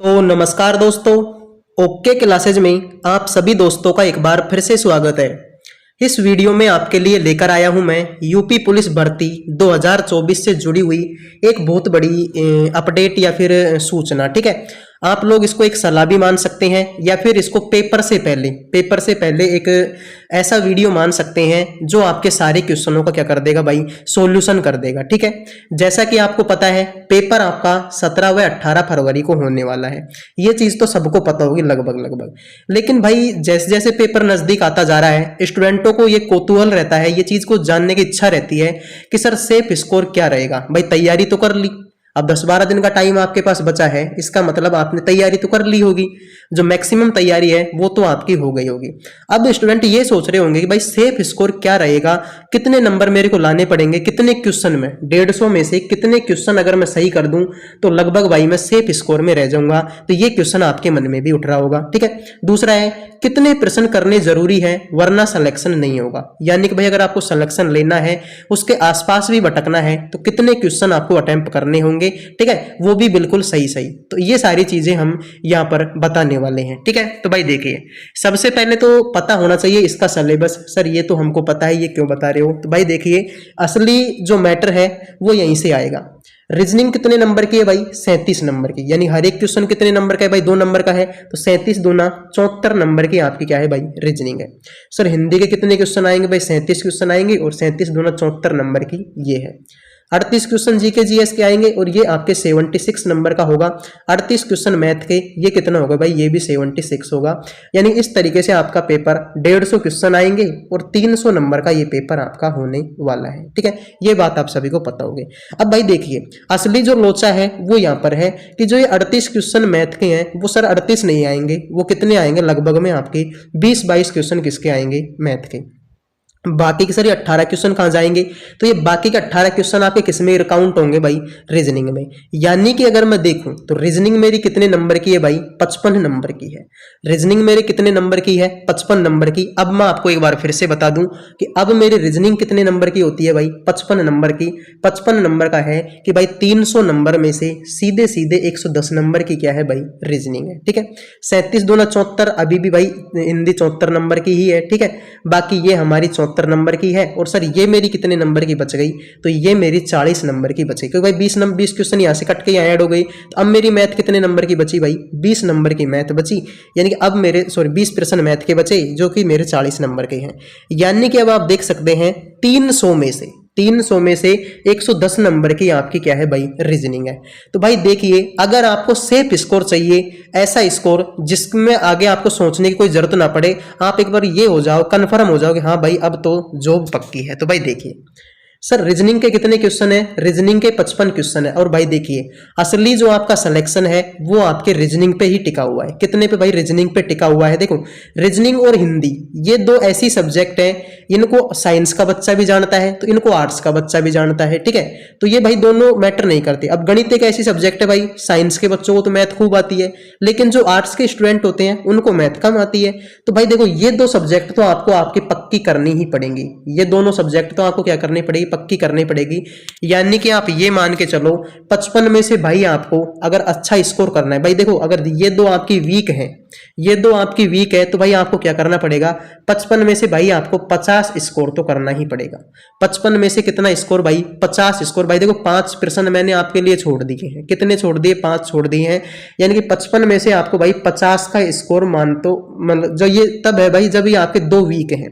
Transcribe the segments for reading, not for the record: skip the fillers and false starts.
तो नमस्कार दोस्तों। ओके क्लासेज में आप सभी दोस्तों का एक बार फिर से स्वागत है। इस वीडियो में आपके लिए लेकर आया हूं मैं यूपी पुलिस भर्ती 2024 से जुड़ी हुई एक बहुत बड़ी अपडेट या फिर सूचना। ठीक है, आप लोग इसको एक सलाह भी मान सकते हैं या फिर इसको पेपर से पहले एक ऐसा वीडियो मान सकते हैं जो आपके सारे क्वेश्चनों का क्या कर देगा भाई, सॉल्यूशन कर देगा। ठीक है, जैसा कि आपको पता है पेपर आपका 17 व 18 फरवरी को होने वाला है। ये चीज तो सबको पता होगी लगभग। लेकिन भाई जैसे जैसे पेपर नजदीक आता जा रहा है स्टूडेंटों को ये कौतूहल रहता है, ये चीज को जानने की इच्छा रहती है कि सर सेफ स्कोर क्या रहेगा। भाई तैयारी तो कर ली, अब 10-12 दिन का टाइम आपके पास बचा है, इसका मतलब आपने तैयारी तो कर ली होगी, जो मैक्सिमम तैयारी है वो तो आपकी हो गई होगी। अब स्टूडेंट ये सोच रहे होंगे कि भाई सेफ स्कोर क्या रहेगा, कितने नंबर मेरे को लाने पड़ेंगे, कितने क्वेश्चन में 150 में से कितने क्वेश्चन अगर मैं सही कर दूं तो लगभग भाई मैं सेफ स्कोर में रह जाऊंगा। तो ये क्वेश्चन आपके मन में भी उठ रहा होगा। ठीक है, दूसरा है कितने प्रश्न करने जरूरी है वरना सिलेक्शन नहीं होगा। यानी कि भाई अगर आपको सिलेक्शन लेना है, उसके आसपास भी भटकना है, तो कितने क्वेश्चन आपको अटेम्प्ट करने होंगे। ठीक है, वो भी बिल्कुल सही। तो ये सारी चीजें हम यहाँ पर बताने वाले हैं। ठीक है, तो भाई देखिए सबसे पहले तो पता होना चाहिए इसका सिलेबस। सर ये तो हमको पता है, ये क्यों बता रहे हो? तो भाई देखिए असली जो मैटर है वो यहीं से आएगा। रीजनिंग कितने नंबर की है भाई? 37 नंबर की। यानी हर एक क्वेश्चन कितने नंबर का है भाई? 2 नंबर का है। तो 37 दूना 74 नंबर की आपकी क्या है भाई? रीजनिंग है। सर हिंदी के कितने क्वेश्चन आएंगे भाई? 37 क्वेश्चन आएंगे और 37 दूना 74 नंबर की ये है। 38 क्वेश्चन जीके जीएस के आएंगे और ये आपके 76 नंबर का होगा। 38 क्वेश्चन मैथ के, ये कितना होगा भाई? ये भी 76 होगा। यानी इस तरीके से आपका पेपर 150 क्वेश्चन आएंगे और 300 नंबर का ये पेपर आपका होने वाला है। ठीक है, ये बात आप सभी को पता होगी। अब भाई देखिए असली जो लोचा है वो यहाँ पर है कि जो ये 38 क्वेश्चन मैथ के हैं वो सर 38 नहीं आएंगे, वो कितने आएंगे लगभग में आपके 20-22 क्वेश्चन किसके आएंगे? मैथ के। बाकी के सर ये 18 क्वेश्चन कहाँ जाएंगे? तो ये बाकी के 18 क्वेश्चन आपके किस में काउंट होंगे भाई? रीजनिंग में। यानी कि अगर मैं देखूं तो रीजनिंग मेरी कितने नंबर की है भाई? 55 नंबर की है। रीजनिंग मेरी कितने नंबर की है? 55 नंबर की। अब मैं आपको एक बार फिर से बता दूं कि अब मेरी रीजनिंग कितने नंबर की होती है भाई? 55 नंबर की। 55 नंबर का है कि भाई 300 नंबर में से सीधे सीधे 110 नंबर की क्या है भाई? रीजनिंग है। ठीक है, 37 दूना 74, अभी भी भाई हिंदी 74 नंबर की ही है। ठीक है, बाकी ये हमारी 74 नंबर की है। और सर ये मेरी कितने नंबर की बच गई? तो ये मेरी 40 नंबर की बच गई, क्योंकि भाई 20 क्वेश्चन यहाँ से कट के यहाँ ऐड हो गई। तो अब मेरी मैथ कितने नंबर की बची भाई? 20 नंबर की मैथ बची। यानी कि अब मेरे 20 प्रश्न मैथ के बचे जो कि मेरे 40 नंबर के हैं। यानी कि अब आप देख सकते हैं 300 में से 110 नंबर की आपकी क्या है भाई? रीजनिंग है। तो भाई देखिए अगर आपको सेफ स्कोर चाहिए, ऐसा स्कोर जिसमें आगे आपको सोचने की कोई जरूरत ना पड़े, आप एक बार ये हो जाओ, कंफर्म हो जाओ कि हाँ भाई अब तो जॉब पक्की है। तो भाई देखिए सर रीजनिंग के कितने क्वेश्चन है? रीजनिंग के 55 क्वेश्चन है। और भाई देखिए असली जो आपका सिलेक्शन है वो आपके रीजनिंग पे ही टिका हुआ है। कितने पे भाई? रीजनिंग पे टिका हुआ है। देखो रीजनिंग और हिंदी ये दो ऐसी सब्जेक्ट हैं, इनको साइंस का बच्चा भी जानता है तो इनको आर्ट्स का बच्चा भी जानता है। ठीक है, तो ये भाई दोनों मैटर नहीं करते। अब गणित एक ऐसी सब्जेक्ट है भाई, साइंस के बच्चों को तो मैथ खूब आती है, लेकिन जो आर्ट्स के स्टूडेंट होते हैं उनको मैथ कम आती है। तो भाई देखो ये दो सब्जेक्ट तो आपको आपकी पक्की करनी ही पड़ेंगी। ये दोनों सब्जेक्ट तो आपको क्या करनी पड़ेगी? पक्की करनी पड़ेगी। यानी कि आप ये मान के चलो 55 में से भाई आपको अगर अच्छा स्कोर करना है, भाई देखो अगर ये दो आपकी वीक है, ये दो आपकी वीक है, तो भाई आपको क्या करना पड़ेगा? 55 में से भाई आपको 50 स्कोर तो करना ही पड़ेगा। 55 में से कितना स्कोर भाई? 50 स्कोर। भाई देखो 5 प्रश्न मैंने आपके लिए छोड़ दिए हैं। कितने छोड़ दिए? 5 छोड़ दिए हैं। यानी कि 55 में से आपको भाई 50 का स्कोर मान तो मतलब जो ये तब है भाई जब ये आपके 2 वीक हैं।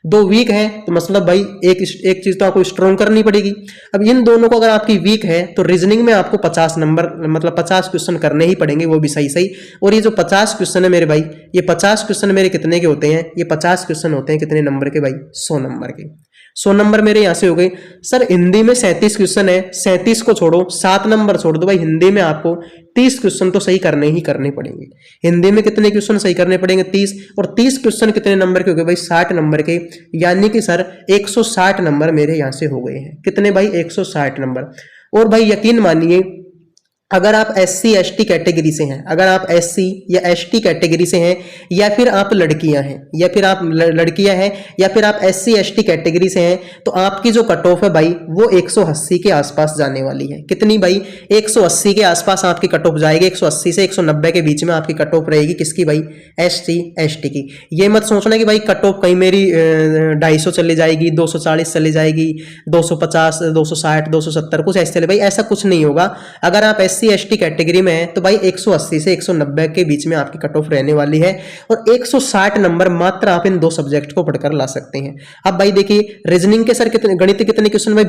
2 वीक है तो मतलब भाई एक चीज तो आपको स्ट्रॉन्ग करनी पड़ेगी। अब इन दोनों को अगर आपकी वीक है तो रीजनिंग में आपको 50 नंबर मतलब 50 क्वेश्चन करने ही पड़ेंगे, वो भी सही। और ये जो 50 क्वेश्चन है मेरे भाई, ये 50 क्वेश्चन मेरे कितने के होते हैं? ये 50 क्वेश्चन होते हैं कितने नंबर के भाई? 100 नंबर के। 100 नंबर मेरे यहां से हो गए। सर हिंदी में 37 क्वेश्चन है, 37 को छोड़ो, 7 नंबर छोड़ दो भाई। हिंदी में आपको 30 क्वेश्चन तो सही करने ही करने पड़ेंगे। हिंदी में कितने क्वेश्चन सही करने पड़ेंगे? 30। और 30 क्वेश्चन कितने नंबर के हो गए भाई? 60 नंबर के। यानी कि सर 160 नंबर मेरे यहां से हो गए हैं। कितने भाई? 160 नंबर। और भाई यकीन मानिए अगर आप SC ST कैटेगरी से हैं, अगर आप SC या ST कैटेगरी से हैं, या फिर आप लड़कियां हैं, या फिर आप लड़कियां हैं, या फिर आप SC ST कैटेगरी से हैं, तो आपकी जो कट ऑफ है भाई वो 180 के आसपास जाने वाली है। कितनी भाई? 180 के आसपास आपकी कट ऑफ जाएगी। 180 से 190 के बीच में आपकी कट ऑफ रहेगी। किसकी भाई? SC ST की। ये मत सोचना कि भाई कट ऑफ कहीं मेरी 250 चली जाएगी, 240 चली जाएगी, 250, 260, 270 कुछ ऐसे चले। भाई ऐसा कुछ नहीं होगा। अगर आप SC ST कैटेगरी में है तो भाई 180 से 190 के बीच में आपकी कट ऑफ रहने वाली है, और 160 नंबर मात्र आप इन दो सब्जेक्ट को पढ़कर ला सकते हैं। अब भाई देखिए, रीजनिंग के सर कितने, गणित के कितने क्वेश्चन? भाई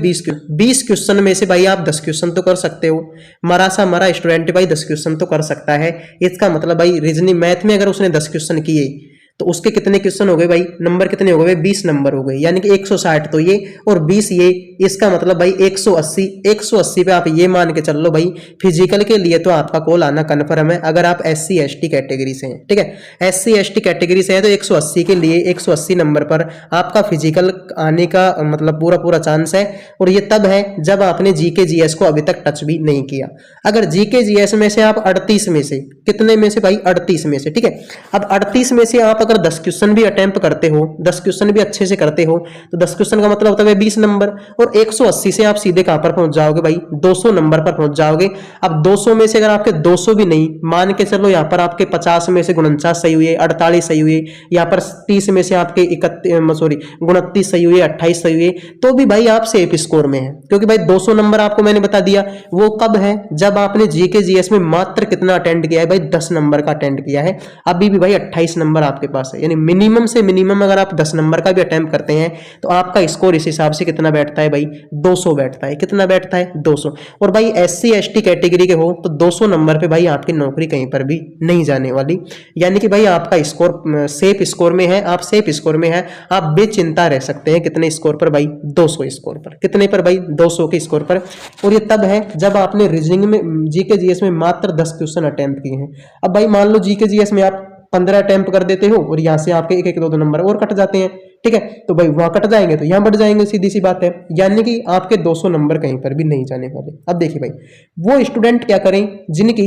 20 क्वेश्चन में से भाई आप 10 क्वेश्चन तो कर सकते हो। मरा स्टूडेंट भाई 10 क्वेश्चन तो कर सकता है। इसका मतलब भाई रीजनिंग मैथ में अगर उसने 10 क्वेश्चन किए तो उसके कितने क्वेश्चन हो गए भाई? नंबर कितने हो गए? 20 नंबर हो गए। यानी कि 160 तो ये और 20 ये, इसका मतलब भाई 180 पे आप ये मान के चल लो भाई फिजिकल के लिए तो आपका कॉल आना कन्फर्म है, अगर आप SC ST कैटेगरी से हैं। ठीक है, SC ST कैटेगरी से है तो 180 के लिए 180 नंबर पर आपका फिजिकल आने का मतलब पूरा चांस है। और ये तब है जब आपने GK GS को अभी तक टच भी नहीं किया। अगर GK GS में से आप 38 में से, कितने में से भाई? 38 में से। ठीक है, अब 38 में से आप अगर 10 क्वेश्चन भी अटेम्प्ट करते हो, 10 क्वेश्चन भी अच्छे से करते हो, तो 10 क्वेश्चन का मतलब होता है 20 नंबर, और 180 से आप सीधे कहां पर पहुंच जाओगे भाई? 200 नंबर पर पहुंच जाओगे। अब 200 में से अगर आपके 200 भी नहीं, मान के चलो यहाँ पर आपके 50 में से 49 सही हुए, 48 सही हुए, यहाँ पर 30 में से आपके 29 सही हुए, 28 सही हुए, तो भी भाई आप सेफ स्कोर में है। क्योंकि भाई 200 नंबर आपको मैंने बता दिया, वो कब है? जब आपने GK GS में मात्र कितना अटेंड किया है भाई? 10 नंबर का अटेंड किया है। अभी भी भाई 28 नंबर आपके पास है, यानी मिनिमम से मिनिमम अगर आप 10 नंबर का भी अटेम्प्ट करते हैं तो आपका स्कोर इस हिसाब से कितना बैठता है भाई? 200 बैठता है। कितना बैठता है? 200। और भाई SC ST कैटेगरी के हो तो 200 नंबर पे भाई आपकी नौकरी कहीं पर भी नहीं जाने वाली। यानी कि भाई आपका स्कोर सेफ स्कोर में है, आप सेफ स्कोर में है, आप बेचिंता रह सकते हैं। कितने स्कोर पर भाई? 200 स्कोर पर। कितने पर भाई? 200 के स्कोर पर। और ये तब है जब आपने रीजनिंग में GK GS में मात्र 10 क्वेश्चन अटेम्प्ट किए हैं। अब भाई मान लो GK GS में आप 15 अटेम्प्ट कर देते हो और यहाँ से आपके 1-1, 2-2 नंबर और कट जाते हैं। ठीक है, तो भाई वहां कट जाएंगे तो यहाँ बढ़ जाएंगे, सीधी सी बात है। यानी कि आपके 200 नंबर कहीं पर भी नहीं जाने वाले। अब देखिए भाई, वो स्टूडेंट क्या करें जिनकी,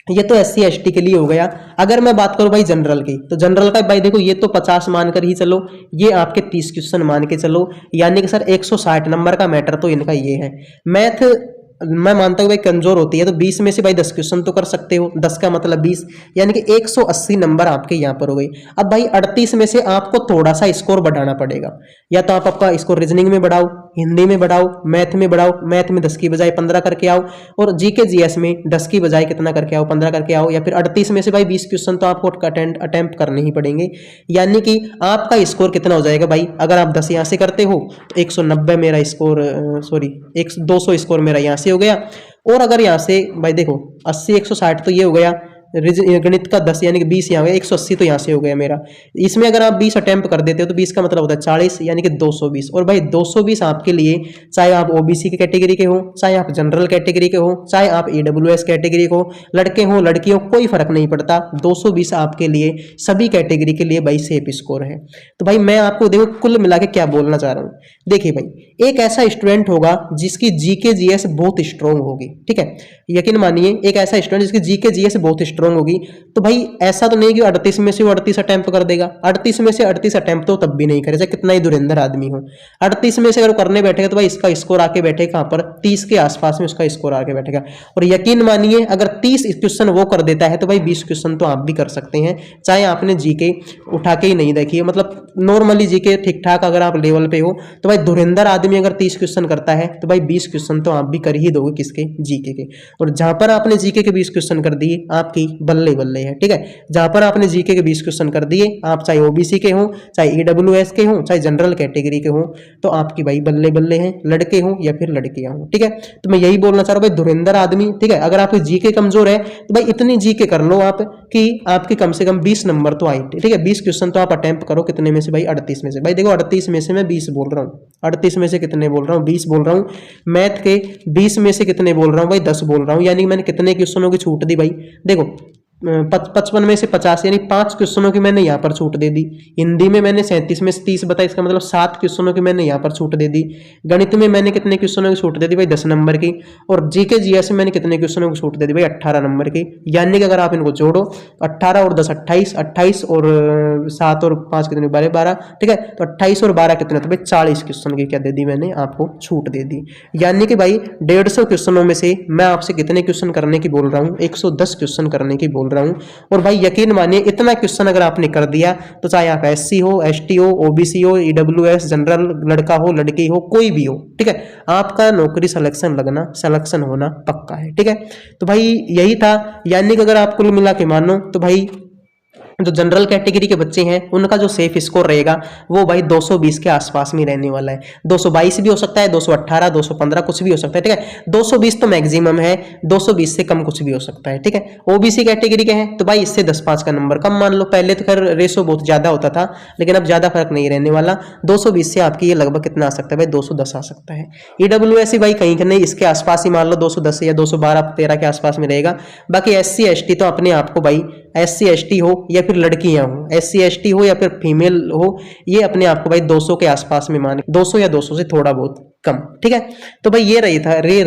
ये तो SC ST के लिए हो गया। अगर मैं बात करूं भाई जनरल की, तो जनरल का भाई देखो ये तो 50 मानकर ही चलो, ये आपके 30 क्वेश्चन मान के चलो, यानी कि सर 160 नंबर का मैटर तो इनका ये है। मैथ मैं मानता हूँ भाई कमजोर होती है, तो 20 में से भाई 10 क्वेश्चन तो कर सकते हो, 10 का मतलब 20, यानी कि 180 नंबर आपके यहाँ पर हो गई। अब भाई 38 में से आपको थोड़ा सा स्कोर बढ़ाना पड़ेगा, या तो आप आपका स्कोर रीजनिंग में बढ़ाओ, हिंदी में बढ़ाओ, मैथ में बढ़ाओ, मैथ में 10 की बजाय 15 करके आओ, और GK GS में 10 की बजाय कितना करके आओ? 15 करके आओ। या फिर 38 में से भाई 20 क्वेश्चन तो आपको अटेम्प्ट करने ही पड़ेंगे। यानी कि आपका स्कोर कितना हो जाएगा भाई? अगर आप 10 यहाँ से करते हो तो 190 मेरा स्कोर, 200 स्कोर मेरा यहाँ से हो गया। और अगर यहाँ से भाई देखो 80 160 तो ये हो गया, गणित का 10 यानी कि 20 यहाँ हो गया, 180 तो यहाँ से हो गया मेरा। इसमें अगर आप 20 अटेम्प्ट कर देते हो तो 20 का मतलब होता है 40, यानी कि 220। और भाई 220 आपके लिए, चाहे आप OBC की कैटेगरी के हो, चाहे आप जनरल कैटेगरी के हो, चाहे आप EWS कैटेगरी को, लड़के हो लड़कियों, कोई फर्क नहीं पड़ता। 220 आपके लिए सभी कैटेगरी के लिए भाई सेफ स्कोर है। तो भाई मैं आपको देखो कुल मिला के क्या बोलना चाह रहा हूँ। देखिए भाई, एक ऐसा स्टूडेंट होगा जिसकी GK GS बहुत स्ट्रॉन्ग होगी। ठीक है, यकीन मानिए एक ऐसा स्टूडेंट जिसकी GK GS बहुत स्ट्रॉन्ग होगी, तो भाई ऐसा तो नहीं कि 38 में से वो 38 अटेम्प्ट कर देगा। 38 में से 38 अटेम्प्ट तो तब भी नहीं करे, चाहे कितना ही धुरंधर आदमी हो। 38 में से अगर करने बैठेगा तो भाई इसका स्कोर आके बैठेगा कहां पर? 30 के आसपास में उसका स्कोर आके बैठेगा। और यकीन मानिए अगर 30 क्वेश्चन वो कर देता है तो भाई 20 क्वेश्चन तो आप भी कर सकते हैं, चाहे आपने GK उठा के ही नहीं देखी है। मतलब नॉर्मली GK ठीक ठाक अगर आप लेवल पे हो तो भाई धुरंधर आदमी अगर 30 क्वेश्चन करता है तो भाई 20 क्वेश्चन तो आप भी कर ही दोगे। किसके? GK के। और जहां पर आपने GK के 20 क्वेश्चन कर दिए, आपकी बल्ले बल्ले है। ठीक है, जहां पर आपने GK के 20 क्वेश्चन कर दिए, आप चाहे OBC के हो, चाहे EWS के हो, चाहे जनरल कैटेगरी के हो, तो आपकी भाई बल्ले बल्ले हैं, लड़के हो या फिर लड़कियां हो। ठीक है, तो मैं यही बोलना चाह रहा हूँ भाई धुरंधर आदमी। ठीक है, अगर आपकी GK कमजोर है तो भाई इतनी GK कर लो आप कि आपके कम से कम 20 नंबर तो आए। ठीक है, 20 क्वेश्चन तो आप अटेम्प्ट करो। कितने में से भाई? 38 में से। भाई देखो 38 में से मैं 20 बोल रहा हूँ, 38 में से कितने बोल रहा हूँ? 20 बोल रहा हूँ। मैथ के 20 में से कितने बोल रहा हूँ भाई? 10 बोल रहा हूँ। यानी मैंने कितने क्वेश्चनों की छूट दी भाई? देखो 55 में से 50 यानी 5 क्वेश्चनों की मैंने यहाँ पर छूट दे दी। हिंदी में मैंने 37 में से 30 बताया, इसका मतलब 7 क्वेश्चनों की मैंने यहाँ पर छूट दे दी। गणित में मैंने कितने क्वेश्चनों की छूट दे दी भाई 10 नंबर की। और जीके जीएस में मैंने कितने क्वेश्चनों की छूट दे दी भाई 18 नंबर की। यानी कि अगर आप इनको जोड़ो 18 और 10 28, 28 और 7 और 5 कितने 12 12, ठीक है। तो 28 और 12 कितने, तो भाई 40 क्वेश्चन की क्या दे दी मैंने आपको छूट दे दी। यानी कि भाई 150 क्वेश्चनों में से मैं आपसे कितने क्वेश्चन करने की बोल रहा हूँ, 110 क्वेश्चन करने की बोल रहा हूँ। और भाई यकीन मानिए इतना क्वेश्चन अगर आपने कर दिया तो चाहे आप एससी हो, एसटी हो, ओबीसी हो, ईडब्ल्यूएस, जनरल, लड़का हो, लड़की हो, कोई भी हो, ठीक है, आपका नौकरी सिलेक्शन होना पक्का है, ठीक है। तो भाई यही था। यानी कि अगर आप कुल मिला के मानो तो भाई जो जनरल कैटेगरी के बच्चे हैं उनका जो सेफ स्कोर रहेगा वो भाई 220 के आसपास में रहने वाला है। 222 भी हो सकता है, 218, 215 कुछ भी हो सकता है, ठीक है। 220 तो मैक्सिमम है, 220 से कम कुछ भी हो सकता है, ठीक है। ओबीसी कैटेगरी के हैं तो भाई इससे 10-5 का नंबर कम मान लो। पहले तो खैर रेशो बहुत ज्यादा होता था, लेकिन अब ज्यादा फर्क नहीं रहने वाला। 220 से आपकी ये लगभग कितना आ सकता है भाई 210 आ सकता है। ईडब्ल्यूएस भाई कहीं नहीं, इसके आसपास ही मान लो 210 या 212-13 के आसपास में रहेगा। बाकी एससी एसटी तो अपने आप को भाई एससी एसटी हो या फिर लड़कियां हो, एससी एसटी हो या फिर फीमेल हो, ये अपने आप को भाई 200 के आसपास में माने, 200 या 200 से थोड़ा बहुत कम, ठीक है। तो भाई ये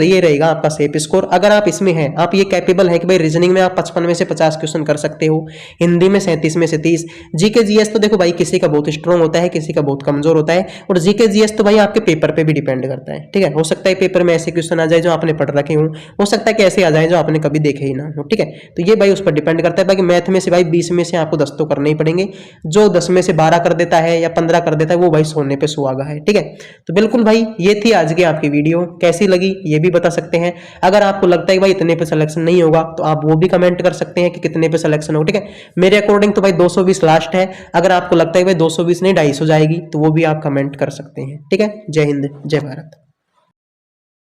ये रहेगा आपका सेफ स्कोर। अगर आप इसमें हैं, आप ये कैपेबल है कि भाई रीजनिंग में आप 55 में से 50 क्वेश्चन कर सकते हो, हिंदी में 37 में से 30, जीके जीएस तो देखो भाई किसी का बहुत स्ट्रॉन्ग होता है, किसी का बहुत कमजोर होता है। और जीके जीएस तो भाई आपके पेपर पे भी डिपेंड करता है, ठीक है। हो सकता है पेपर में ऐसे क्वेश्चन आ जाए जो आपने पढ़ रखे हो सकता है कि ऐसे आ जाए जो आपने कभी देखे ही ना हो, ठीक है। तो ये भाई उस पर डिपेंड करता है। बाकी मैथ में से भाई 20 में से आपको 10 तो करने ही पड़ेंगे। जो 10 में से 12 कर देता है या 15 कर देता है वो भाई सोने पे सुहागा है, ठीक है। तो बिल्कुल भाई ये थी आज की आपकी वीडियो, कैसी लगी ये भी बता सकते हैं। अगर आपको लगता है भाई इतने पे सिलेक्शन नहीं होगा तो आप वो भी कमेंट कर सकते हैं कि कितने पे सिलेक्शन होगा, ठीक है। मेरे अकॉर्डिंग तो भाई 220 लास्ट है। अगर आपको लगता है भाई 220 नहीं 250 जाएगी तो वो भी आप कमेंट कर सकते हैं, ठीक है। जय हिंद, जय भारत।